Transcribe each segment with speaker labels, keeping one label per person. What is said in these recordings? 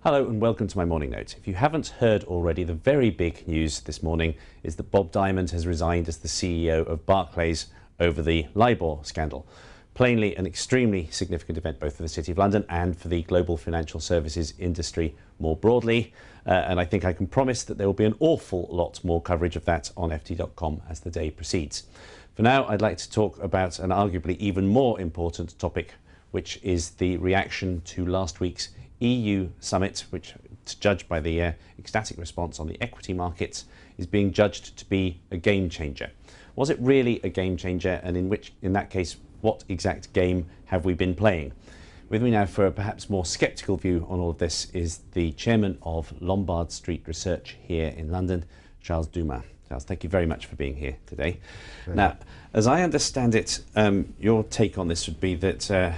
Speaker 1: Hello and welcome to my morning note. If you haven't heard already, the very big news this morning is that Bob Diamond has resigned as the CEO of Barclays over the LIBOR scandal. Plainly an extremely significant event both for the City of London and for the global financial services industry more broadly. And I think I can promise that there will be an awful lot more coverage of that on ft.com as the day proceeds. For now, I'd like to talk about an arguably even more important topic, which is the reaction to last week's EU summit, which, to judge by the ecstatic response on the equity markets, is being judged to be a game changer. Was it really a game changer, and in that case, what exact game have we been playing? With me now for a perhaps more sceptical view on all of this is the chairman of Lombard Street Research here in London, Charles Dumas. Charles, thank you very much for being here today. Now, as I understand it, your take on this would be that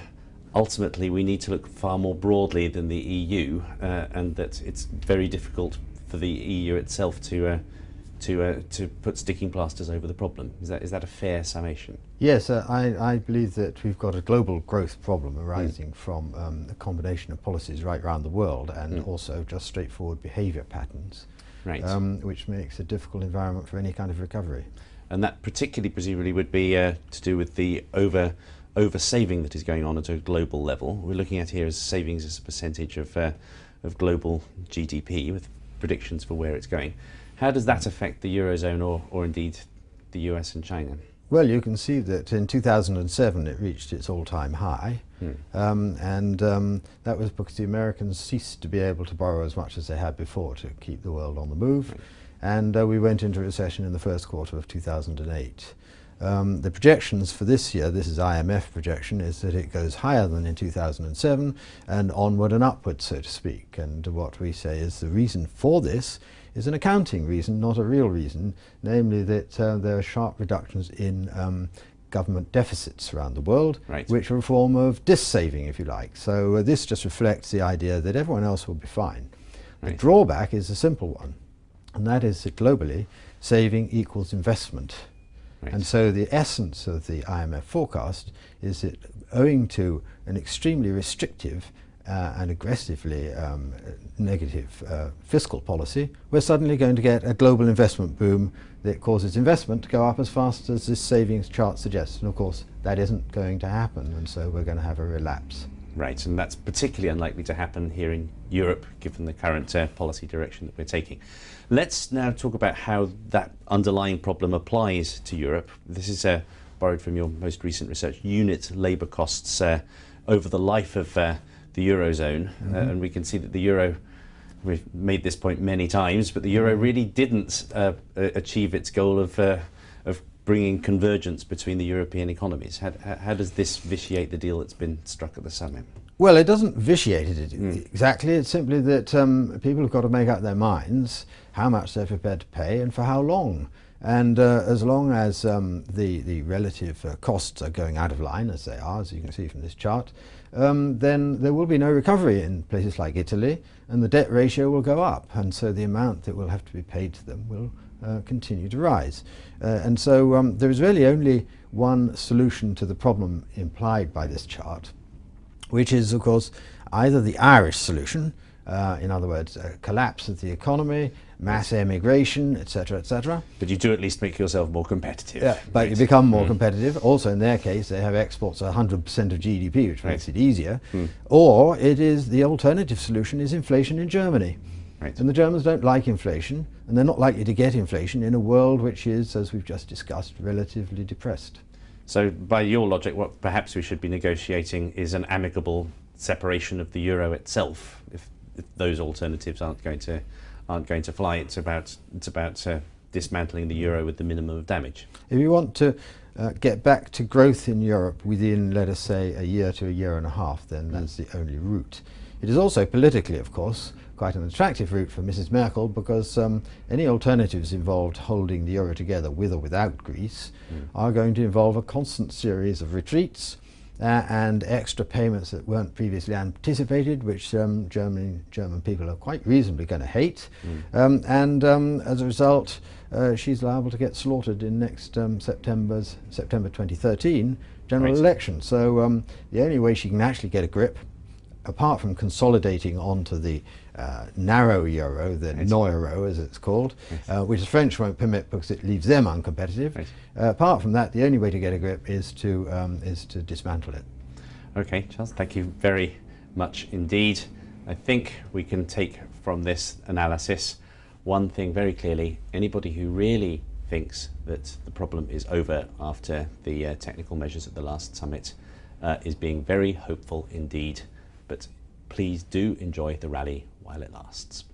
Speaker 1: ultimately we need to look far more broadly than the EU, and that it's very difficult for the EU itself to put sticking plasters over the problem. Is that a fair summation?
Speaker 2: Yes, I believe that we've got a global growth problem arising from a combination of policies right around the world and also just straightforward behaviour patterns, which makes a difficult environment for any kind of recovery.
Speaker 1: And that particularly presumably would be to do with the over-saving that is going on at a global level. We're looking at here as savings as a percentage of global GDP, with predictions for where it's going. How does that affect the Eurozone or indeed the US and China?
Speaker 2: Well, you can see that in 2007 it reached its all-time high, and that was because the Americans ceased to be able to borrow as much as they had before to keep the world on the move, and we went into recession in the first quarter of 2008. The projections for this year, this is IMF projection, is that it goes higher than in 2007 and onward and upward, so to speak. And what we say is the reason for this is an accounting reason, not a real reason, namely that there are sharp reductions in government deficits around the world, which are a form of dis-saving, if you like. So this just reflects the idea that everyone else will be fine. The drawback is a simple one, and that is that globally, saving equals investment. And so the essence of the IMF forecast is that owing to an extremely restrictive and aggressively negative fiscal policy, we're suddenly going to get a global investment boom that causes investment to go up as fast as this savings chart suggests. And of course, that isn't going to happen, and so we're going to have a relapse.
Speaker 1: Right, and that's particularly unlikely to happen here in Europe, given the current policy direction that we're taking. Let's now talk about how that underlying problem applies to Europe. This is borrowed from your most recent research, unit labour costs over the life of the Eurozone. And we can see that the Euro, we've made this point many times, but the Euro really didn't achieve its goal of bringing convergence between the European economies. How does this vitiate the deal that's been struck at the summit?
Speaker 2: Well, it doesn't vitiate it exactly. It's simply that people have got to make up their minds how much they're prepared to pay and for how long. And as long as the relative costs are going out of line, as they are, as you can see from this chart, then there will be no recovery in places like Italy, and the debt ratio will go up. And so the amount that will have to be paid to them will continue to rise. And so there is really only one solution to the problem implied by this chart, which is, of course, either the Irish solution, in other words, a collapse of the economy, mass emigration, etc., etc.
Speaker 1: But you do at least make yourself more competitive.
Speaker 2: Yeah, but you become more competitive. Also, in their case, they have exports at 100% of GDP, which makes it easier. Or it is the alternative solution is inflation in Germany. And the Germans don't like inflation, and they're not likely to get inflation in a world which is, as we've just discussed, relatively depressed.
Speaker 1: So by your logic, what perhaps we should be negotiating is an amicable separation of the euro itself, if those alternatives aren't going to fly. It's about dismantling the euro with the minimum of damage.
Speaker 2: If you want to get back to growth in Europe within, let us say, a year to a year and a half, then that's the only route. It is also politically, of course, quite an attractive route for Mrs. Merkel, because any alternatives involved holding the euro together with or without Greece are going to involve a constant series of retreats and extra payments that weren't previously anticipated, which German people are quite reasonably going to hate. As a result, she's liable to get slaughtered in next September 2013 general election. So the only way she can actually get a grip apart from consolidating onto the narrow euro, the Neuro as it's called, which the French won't permit because it leaves them uncompetitive. Apart from that, the only way to get a grip is to dismantle it.
Speaker 1: Okay, Charles, thank you very much indeed. I think we can take from this analysis one thing very clearly: anybody who really thinks that the problem is over after the technical measures at the last summit is being very hopeful indeed. But please do enjoy the rally while it lasts.